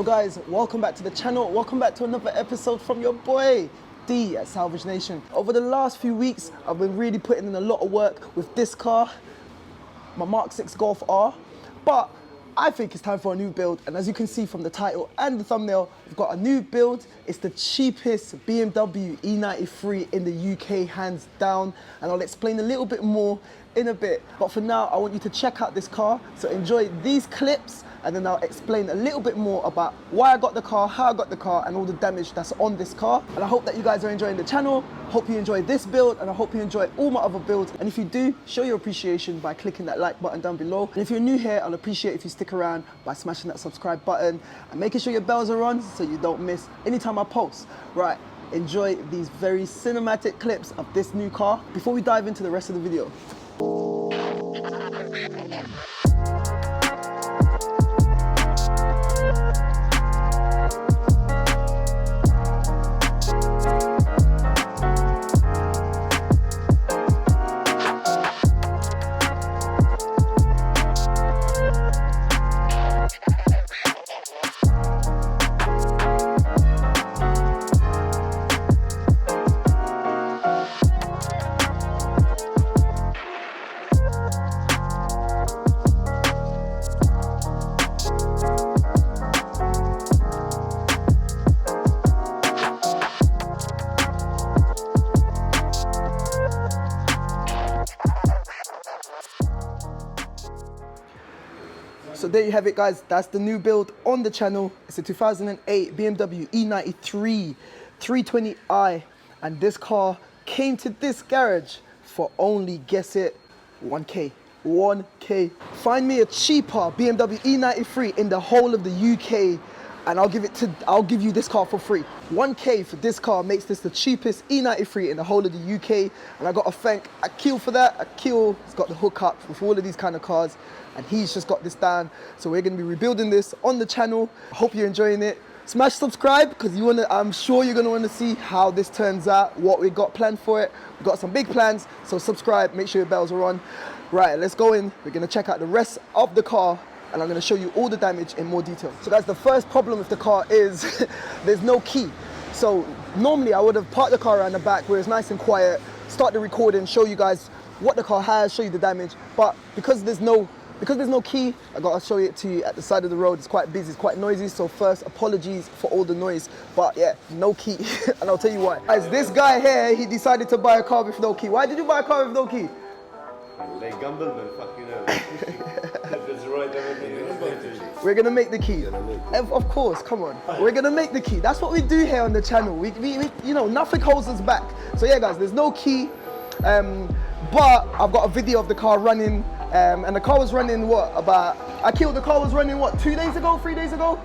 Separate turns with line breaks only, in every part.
Hello guys, welcome back to the channel. Welcome back to another episode from your boy D at Salvage Nation. Over the last few weeks, I've been really putting in a lot of work with this car, my Mark 6 Golf R, but I think it's time for a new build, and as you can see from the title and the thumbnail, we've got a new build. It's the cheapest BMW E93 in the UK, hands down, and I'll explain a little bit more in a bit. But for now, I want you to check out this car, so enjoy these clips, and then I'll explain a little bit more about why I got the car, how I got the car, and all the damage that's on this car. And I hope that you guys are enjoying the channel. Hope you enjoy this build, and I hope you enjoy all my other builds. And if you do, show your appreciation by clicking that like button down below. And if you're new here, I'll appreciate if you stick around by smashing that subscribe button and making sure your bells are on so you don't miss anytime I post. Right, enjoy these very cinematic clips of this new car before we dive into the rest of the video. So there you have it, guys. That's the new build on the channel. It's a 2008 BMW E93 320i, and this car came to this garage for only, guess it, 1K. 1K. Find me a cheaper BMW E93 in the whole of the UK, and I'll give you this car for free. 1K for this car makes this the cheapest E93 in the whole of the UK, and I got to thank Akil for that. Akil has got the hookup with all of these kind of cars, and he's just got this down. So we're going to be rebuilding this on the channel. I hope you're enjoying it. Smash subscribe, because I'm sure you're going to want to see how this turns out, what we got planned for it. We've got some big plans, so subscribe, make sure your bells are on. Right, let's go in. We're going to check out the rest of the car, and I'm going to show you all the damage in more detail. So guys, the first problem with the car is there's no key. So normally I would have parked the car around the back where it's nice and quiet, start the recording, show you guys what the car has, show you the damage. But because there's no key, I gotta show it to you at the side of the road. It's quite busy, it's quite noisy. So first, apologies for all the noise, but yeah, no key. And I'll tell you why. Guys, this guy here, he decided to buy a car with no key. Why did you buy a car with no key?
They gambled, man, fucking hell.
We're gonna make the key. Of course, come on. We're gonna make the key. That's what we do here on the channel. We you know, nothing holds us back. So yeah, guys, there's no key. But I've got a video of the car running, and the car was running what? The car was running what? 2 days ago, 3 days ago?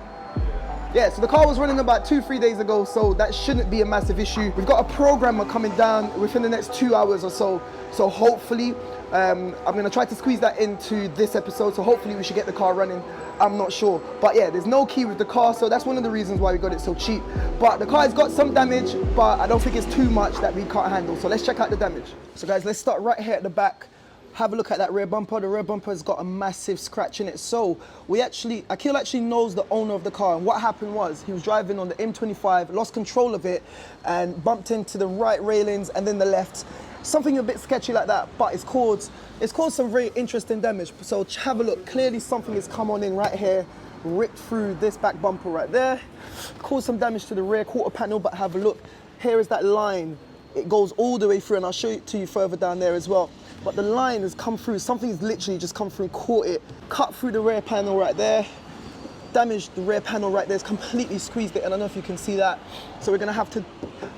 Yeah, so the car was running about 2-3 days ago, so that shouldn't be a massive issue. We've got a programmer coming down within the next 2 hours or so. So hopefully, I'm gonna try to squeeze that into this episode. So hopefully we should get the car running. I'm not sure, but yeah, there's no key with the car, so that's one of the reasons why we got it so cheap. But the car's got some damage, but I don't think it's too much that we can't handle. So let's check out the damage. So guys, let's start right here at the back. Have a look at that rear bumper. The rear bumper has got a massive scratch in it. So Akil actually knows the owner of the car, and what happened was he was driving on the M25, lost control of it, and bumped into the right railings and then the left. Something a bit sketchy like that, but it's caused some very interesting damage. So have a look. Clearly something has come on in right here, ripped through this back bumper right there, caused some damage to the rear quarter panel. But have a look. Here is that line. It goes all the way through, and I'll show it to you further down there as well. But the line has come through. Something has literally just come through and caught it, cut through the rear panel right there, damaged the rear panel right there. It's completely squeezed it, and I don't know if you can see that. So we're gonna have to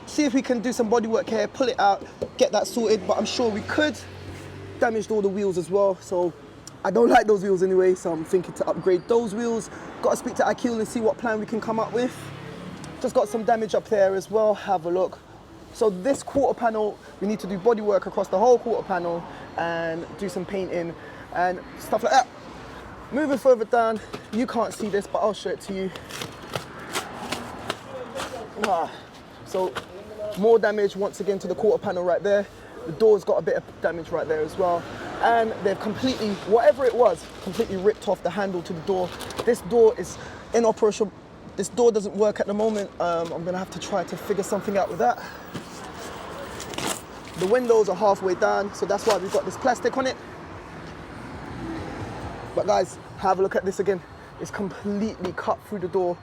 see if we can do some bodywork here, pull it out, get that sorted. But I'm sure we could. Damaged all the wheels as well. So I don't like those wheels anyway, so I'm thinking to upgrade those wheels. Got to speak to Akil and see what plan we can come up with. Just got some damage up there as well. Have a look. So this quarter panel, we need to do body work across the whole quarter panel and do some painting and stuff like that. Moving further down, you can't see this, but I'll show it to you. So more damage once again to the quarter panel right there. The door's got a bit of damage right there as well. And they've completely, whatever it was, completely ripped off the handle to the door. This door is inoperable This door doesn't work at the moment. I'm gonna have to try to figure something out with that. The windows are halfway down, so that's why we've got this plastic on it. But guys, have a look at this again. It's completely cut through the door.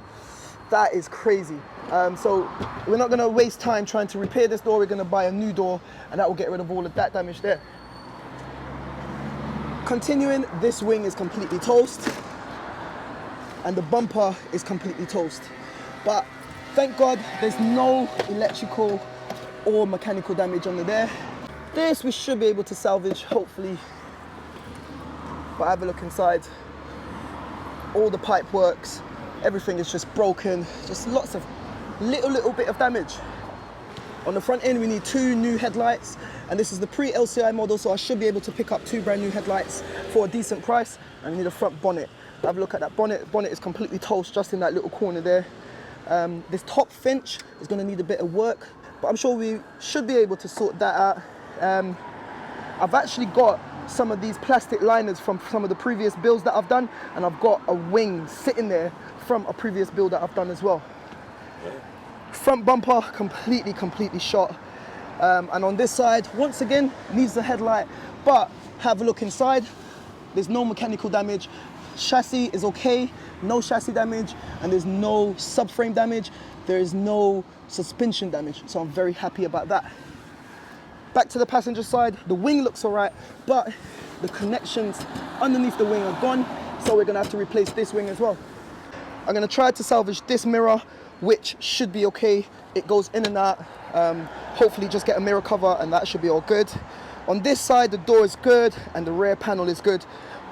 That is crazy. So we're not gonna waste time trying to repair this door. We're gonna buy a new door, and that will get rid of all of that damage there. Continuing, this wing is completely toast, and the bumper is completely toast. But thank God there's no electrical or mechanical damage under there. This we should be able to salvage, hopefully. But have a look inside. All the pipe works. Everything is just broken. Just lots of little bit of damage. On the front end, we need 2 new headlights, and this is the pre-LCI model, so I should be able to pick up 2 brand new headlights for a decent price. And we need a front bonnet. Have a look at that bonnet. Bonnet is completely toast just in that little corner there. This top finch is going to need a bit of work, but I'm sure we should be able to sort that out. I've actually got some of these plastic liners from some of the previous builds that I've done, and I've got a wing sitting there from a previous build that I've done as well. Front bumper completely shot, and on this side once again needs the headlight, but have a look inside. There's no mechanical damage. Chassis is okay, no chassis damage, and there's no subframe damage. There is no suspension damage, so I'm very happy about that. Back to the passenger side, the wing looks all right, but the connections underneath the wing are gone, so we're gonna have to replace this wing as well. I'm gonna try to salvage this mirror, which should be okay. It goes in and out. Hopefully just get a mirror cover and that should be all good. On this side, the door is good and the rear panel is good,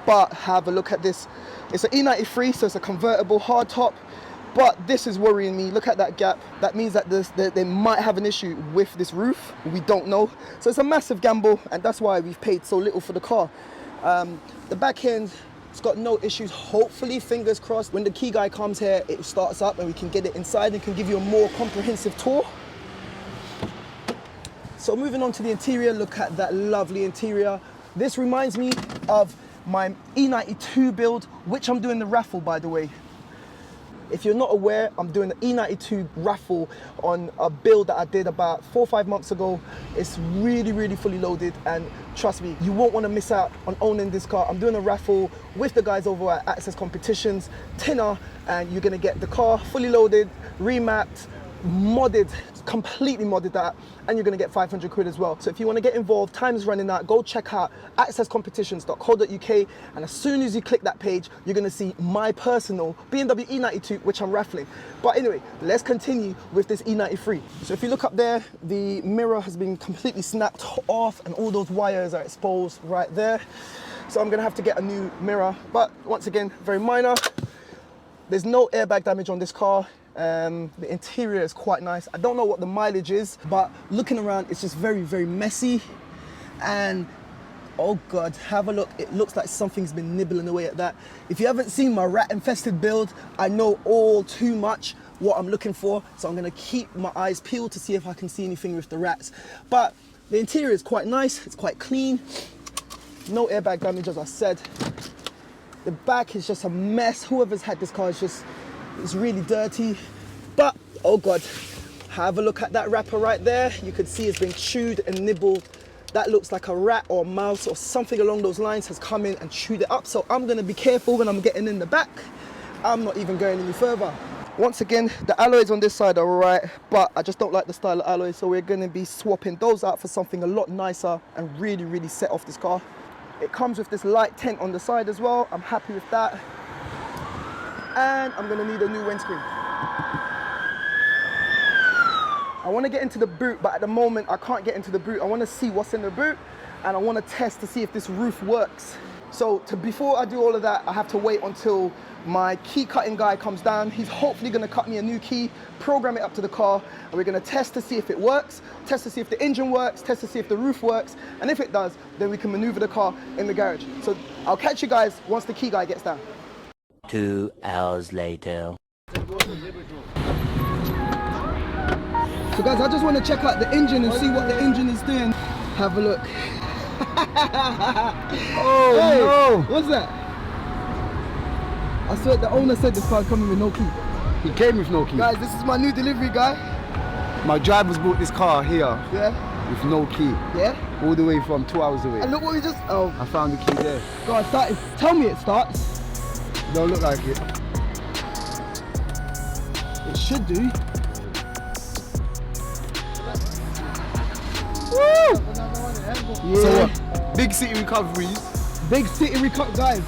but have a look at this. It's an E93, so it's a convertible hard top, but this is worrying me. Look at that gap. That means that they might have an issue with this roof. We don't know. So it's a massive gamble, and that's why we've paid so little for the car. The back end, it's got no issues. Hopefully, fingers crossed, when the key guy comes here, it starts up and we can get it inside and can give you a more comprehensive tour. So moving on to the interior, look at that lovely interior. This reminds me of my E92 build, which I'm doing the raffle, by the way. If you're not aware, I'm doing the E92 raffle on a build that I did about 4 or 5 months ago. It's really fully loaded, and trust me, you won't want to miss out on owning this car. I'm doing a raffle with the guys over at Access Competitions, tenner, and you're going to get the car fully loaded, remapped, modded, completely modded that, and you're going to get 500 quid as well. So if you want to get involved, time is running out, go check out accesscompetitions.co.uk, and as soon as you click that page, you're going to see my personal BMW E92, which I'm raffling. But anyway, let's continue with this E93. So if you look up there, the mirror has been completely snapped off and all those wires are exposed right there. So I'm going to have to get a new mirror, but once again, very minor. There's no airbag damage on this car. The interior is quite nice. I don't know what the mileage is, but looking around, it's just very messy. And oh God, have a look. It looks like something's been nibbling away at that. If you haven't seen my rat infested build, I know all too much what I'm looking for. So I'm gonna keep my eyes peeled to see if I can see anything with the rats. But the interior is quite nice. It's quite clean. No airbag damage, as I said. The back is just a mess. Whoever's had this car is just, it's really dirty, but oh God, have a look at that wrapper right there. You could see it's been chewed and nibbled. That looks like a rat or a mouse or something along those lines has come in and chewed it up. So I'm gonna be careful when I'm getting in the back. I'm not even going any further. Once again, the alloys on this side are all right, but I just don't like the style of alloy. So we're gonna be swapping those out for something a lot nicer and really set off this car. It comes with this light tint on the side as well. I'm happy with that. And I'm gonna need a new windscreen. I wanna get into the boot, but at the moment I can't get into the boot. I wanna see what's in the boot, and I wanna test to see if this roof works. So before I do all of that, I have to wait until my key cutting guy comes down. He's hopefully gonna cut me a new key, program it up to the car, and we're gonna test to see if it works, test to see if the engine works, test to see if the roof works, and if it does, then we can maneuver the car in the garage. So I'll catch you guys once the key guy gets down.
2 hours later.
So guys, I just want to check out the engine and see what the engine is doing. Have a look. Oh hey, no! What's that? I swear the owner said this car's coming with no key.
He came with no key.
Guys, this is my new delivery guy.
My driver's bought this car here
Yeah?
with no key.
Yeah?
All the way from 2 hours away.
And look what we just... Oh,
I found the key there.
go on, start it. Tell me it starts.
Don't look like it.
It should do. Woo! Yeah.
So what? Big city recoveries.
Big city recovery, guys.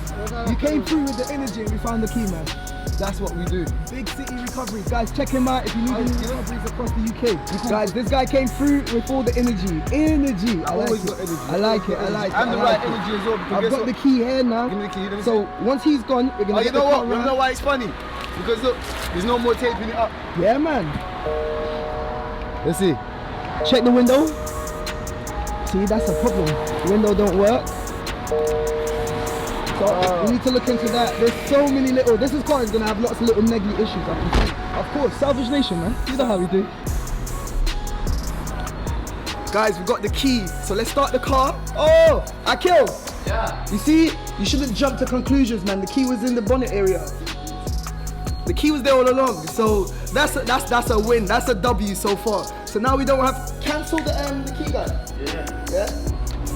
You came through with the energy and we found the key, man.
That's what we do.
Big city recoveries, guys. Check him out if you need any recoveries across the UK. Guys, this guy came through with all the energy. Energy. I like
Always
it.
got energy.
I like it. I like it.
And the
I
right
like it.
energy as well. Because
I've
guess
got
what?
the key here now.
Give me the key. Let me
So once he's gone, we're gonna.
oh,
get
you know
the
what?
car
You know
around.
why it's funny? Because look, there's no more taping it up.
Yeah, man.
Let's see.
Check the window. See, that's a problem. The window don't work. So we need to look into that. There's so many little. This car is gonna have lots of little negly issues. I can see. Of course, Salvage Nation, man. You know how we do. Guys, we got the key. So let's start the car. Oh, Akil.
Yeah.
You see, you shouldn't jump to conclusions, man. The key was in the bonnet area. The key was there all along. So that's a win. That's a W so far. So now we don't have cancel the key guy. Yeah.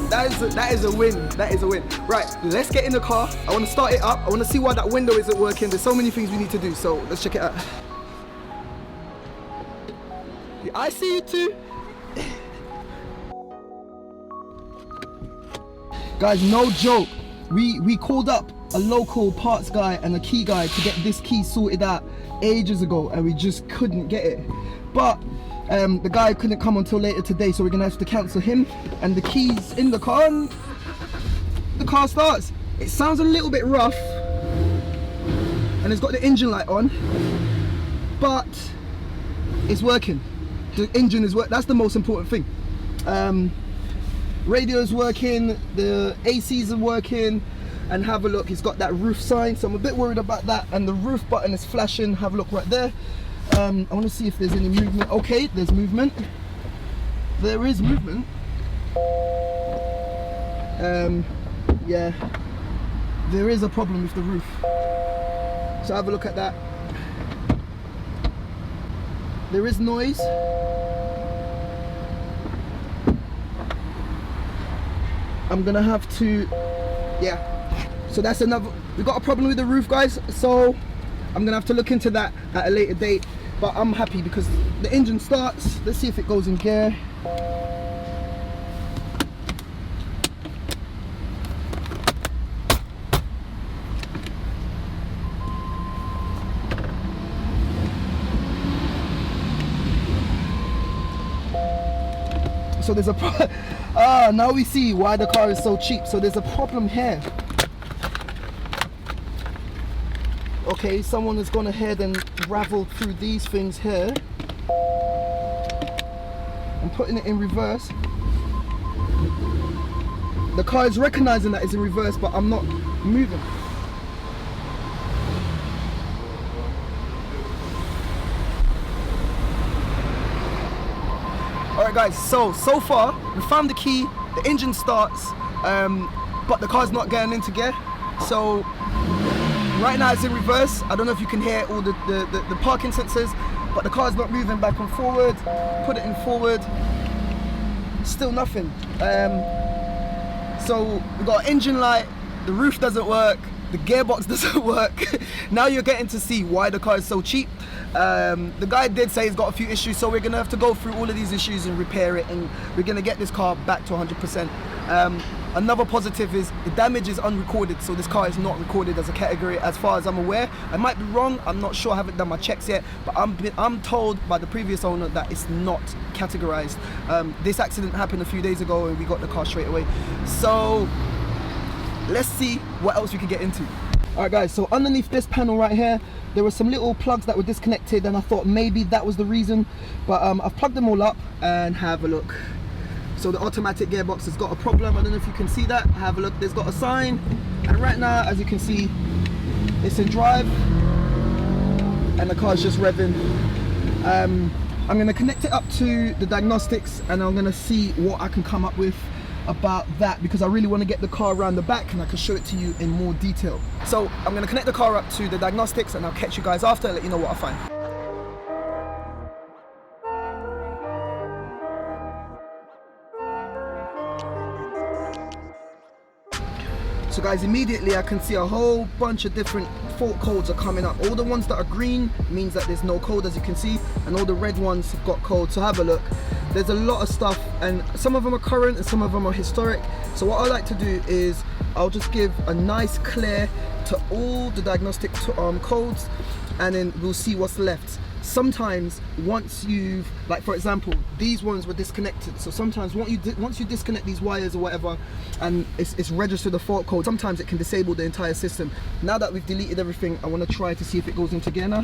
That is a win. That is a win. Right, let's get in the car. I want to start it up. I want to see why that window isn't working. There's so many things we need to do. So let's check it out. Yeah, I see you too. Guys, no joke. We called up a local parts guy and a key guy to get this key sorted out ages ago, and we just couldn't get it. But the guy couldn't come until later today, so we're gonna have to cancel him. And the key's in the car, and the car starts. It sounds a little bit rough, and it's got the engine light on, but it's working. The engine is working. That's the most important thing. Radio's working, the ACs are working, and have a look, it's got that roof sign, so I'm a bit worried about that, and the roof button is flashing. Have a look right there. I want to see if there's any movement. Okay, there's movement. There is movement. Yeah, there is a problem with the roof, so have a look at that. There is noise. I'm gonna have to, yeah. So that's another, we got a problem with the roof, guys. So I'm gonna have to look into that at a later date. But I'm happy because the engine starts. Let's see if it goes in gear. So there's a now we see why the car is so cheap. So there's a problem here. Okay, someone has gone ahead and raveled through these things here. I'm putting it in reverse. The car is recognizing that it's in reverse, but I'm not moving. Alright guys, so far we found the key, the engine starts, but the car's not getting into gear. So right now it's in reverse. I don't know if you can hear all the parking sensors, but the car's not moving back and forward. Put it in forward, still nothing. So we got engine light, the roof doesn't work, the gearbox doesn't work. Now you're getting to see why the car is so cheap. The guy did say he's got a few issues, so we're gonna have to go through all of these issues and repair it, and we're gonna get this car back to 100%. Another positive is the damage is unrecorded, so this car is not recorded as a category as far as I'm aware. I might be wrong, I'm not sure, I haven't done my checks yet, but I'm told by the previous owner that it's not categorized. This accident happened a few days ago and we got the car straight away. So let's see what else we can get into. Alright guys, so underneath this panel right here, there were some little plugs that were disconnected, and I thought maybe that was the reason, but I've plugged them all up and have a look. So the automatic gearbox has got a problem. I don't know if you can see that. Have a look, there's got a sign, and right now, as you can see, it's in drive and the car's just revving. I'm gonna connect it up to the diagnostics and I'm gonna see what I can come up with about that, because I really want to get the car around the back and I can show it to you in more detail. So I'm going to connect the car up to the diagnostics and I'll catch you guys after and let you know what I find. So guys, immediately I can see a whole bunch of different fault codes are coming up. All the ones that are green means that there's no code, as you can see, and all the red ones have got code. So have a look. There's a lot of stuff, and some of them are current and some of them are historic. So what I like to do is I'll just give a nice clear to all the diagnostic codes, and then we'll see what's left. Sometimes once you've, like for example, these ones were disconnected, so sometimes once you disconnect these wires or whatever and it's registered a fault code, sometimes it can disable the entire system. Now that we've deleted everything, I want to try to see if it goes into gear now.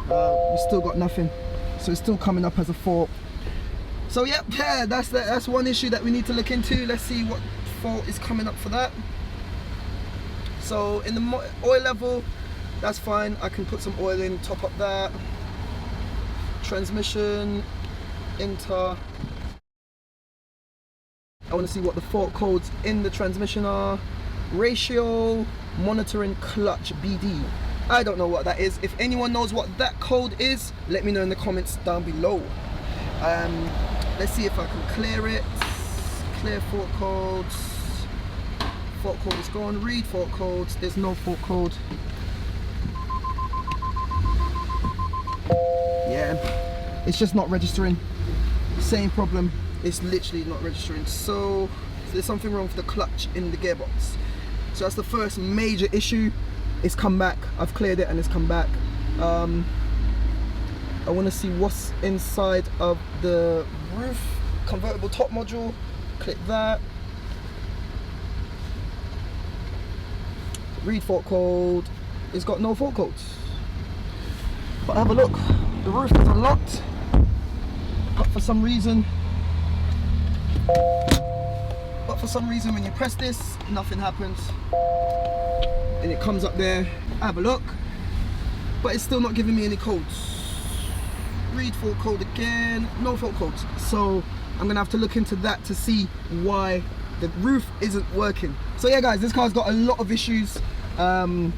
We still got nothing, so it's still coming up as a fault. So yeah, that's one issue that we need to look into. Let's see what fault is coming up for that. So in the oil level, that's fine. I can put some oil in, top up that. Transmission, inter. I want to see what the fault codes in the transmission are. Ratio, monitoring, clutch, BD. I don't know what that is. If anyone knows what that code is, let me know in the comments down below. Let's see if I can clear it. Clear fault codes. Fault code is gone. Read fault codes. There's no fault code. Yeah, it's just not registering. Same problem. It's literally not registering. So there's something wrong with the clutch in the gearbox. So that's the first major issue. It's come back. I've cleared it and it's come back. I want to see what's inside of the roof. Convertible top module. Click that. Read fault code. It's got no fault codes. But have a look. The roof is unlocked. But for some reason when you press this, nothing happens. And it comes up there. Have a look. But it's still not giving me any codes. Read fault code again. No fault codes. So I'm gonna have to look into that to see why the roof isn't working. So yeah guys, this car's got a lot of issues, and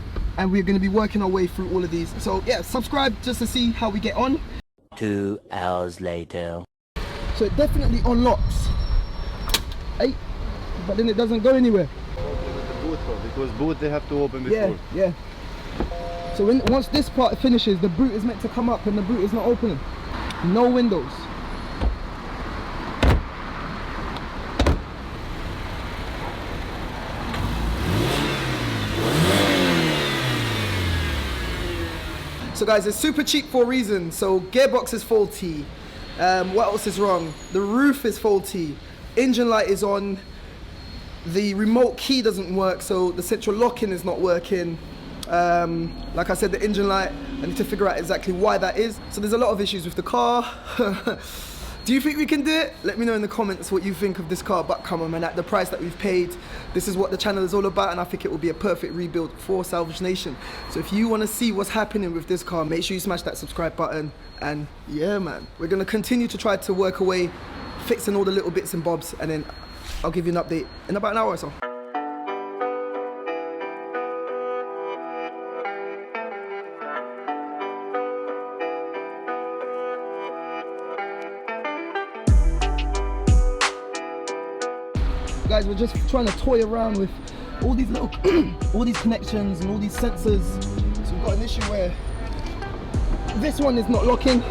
we're going to be working our way through all of these. So yeah, subscribe just to see how we get on.
2 hours later.
So it definitely unlocks, hey, but then it doesn't go anywhere.
Because boot they have to open before.
Yeah. So once this part finishes, the boot is meant to come up and the boot is not opening. No windows. So guys, it's super cheap for a reason. So gearbox is faulty. What else is wrong? The roof is faulty. Engine light is on. The remote key doesn't work, so the central lock-in is not working. Like I said, the engine light, I need to figure out exactly why that is. So there's a lot of issues with the car. Do you think we can do it? Let me know in the comments what you think of this car. But come on man, at the price that we've paid, this is what the channel is all about, and I think it will be a perfect rebuild for Salvage Nation. So if you want to see what's happening with this car, make sure you smash that subscribe button. And yeah man, we're going to continue to try to work away, fixing all the little bits and bobs, and then I'll give you an update in about an hour or so. Guys, we're just trying to toy around with all these little all these connections and all these sensors. So we've got an issue where this one is not locking,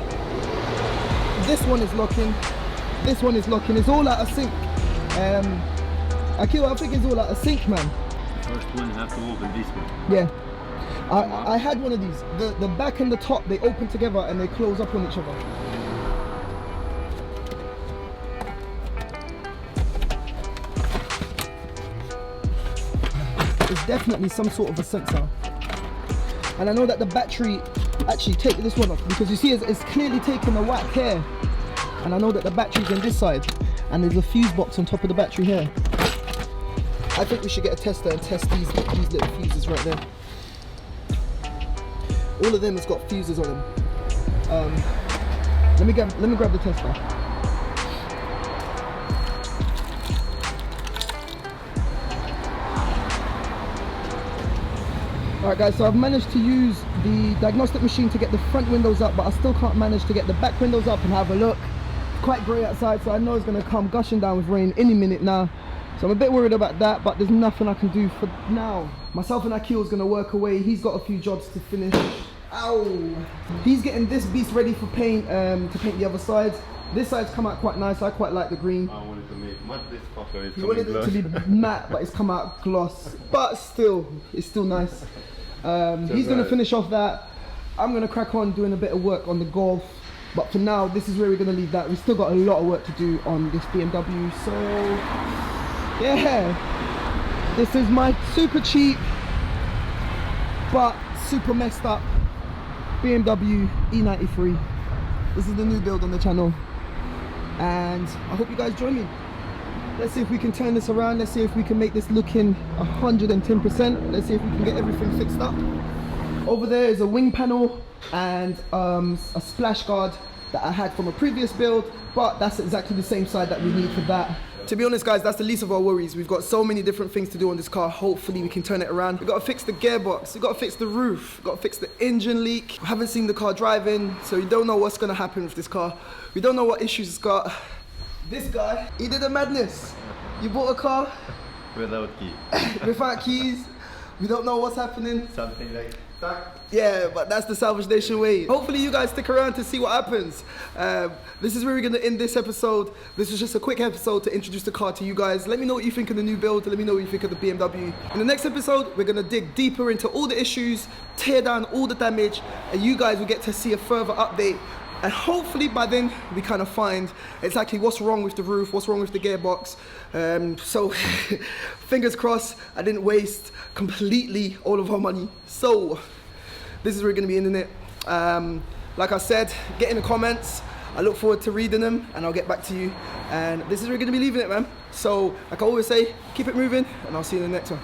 this one is locking, this one is locking. It's all out of sync. I think it's all out of sync, man.
First one you have to open this one.
Yeah, I had one of these. The back and the top, they open together and they close up on each other. It's definitely some sort of a sensor, and I know that the battery, actually take this one off, because you see it's clearly taken a whack here, and I know that the battery's on this side and there's a fuse box on top of the battery here. I think we should get a tester and test these little fuses right there. All of them has got fuses on them. Let me grab the tester. Alright guys, so I've managed to use the diagnostic machine to get the front windows up, but I still can't manage to get the back windows up, and have a look. quite grey outside, so I know it's going to come gushing down with rain any minute now. So I'm a bit worried about that, but there's nothing I can do for now. Myself and Akil's going to work away. He's got a few jobs to finish. Ow! He's getting this beast ready for paint, to paint the other sides. This side's come out quite nice. I quite like the green.
I wanted to make matte this fucker. It's
You wanted it to be matte, but it's come out gloss. But still, it's still nice. He's going to finish off that. I'm going to crack on doing a bit of work on the Golf. But for now, this is where we're going to leave that. We've still got a lot of work to do on this BMW. So, yeah. This is my super cheap, but super messed up BMW E93. This is the new build on the channel. And I hope you guys join me. Let's see if we can turn this around. Let's see if we can make this looking 110%. Let's see if we can get everything fixed up. Over there is a wing panel and a splash guard that I had from a previous build, but that's exactly the same side that we need for that. To be honest guys, that's the least of our worries. We've got so many different things to do on this car. Hopefully we can turn it around. We've got to fix the gearbox, we've got to fix the roof, we've got to fix the engine leak. I haven't seen the car driving, so we don't know what's going to happen with this car. We don't know what issues it's got. This guy, he did a madness. You bought a car
without key.
without keys. We don't know what's happening.
Something like that.
Yeah, but that's the Salvage Nation way. Hopefully you guys stick around to see what happens. This is where we're going to end this episode. This was just a quick episode to introduce the car to you guys. Let me know what you think of the new build. Let me know what you think of the BMW. In the next episode, we're going to dig deeper into all the issues, tear down all the damage, and you guys will get to see a further update. And hopefully by then we kind of find exactly what's wrong with the roof, what's wrong with the gearbox. So fingers crossed I didn't waste completely all of our money. So this is where we're going to be ending it. Like I said, get in the comments. I look forward to reading them and I'll get back to you. And this is where we're going to be leaving it, man. So like I always say, keep it moving and I'll see you in the next one.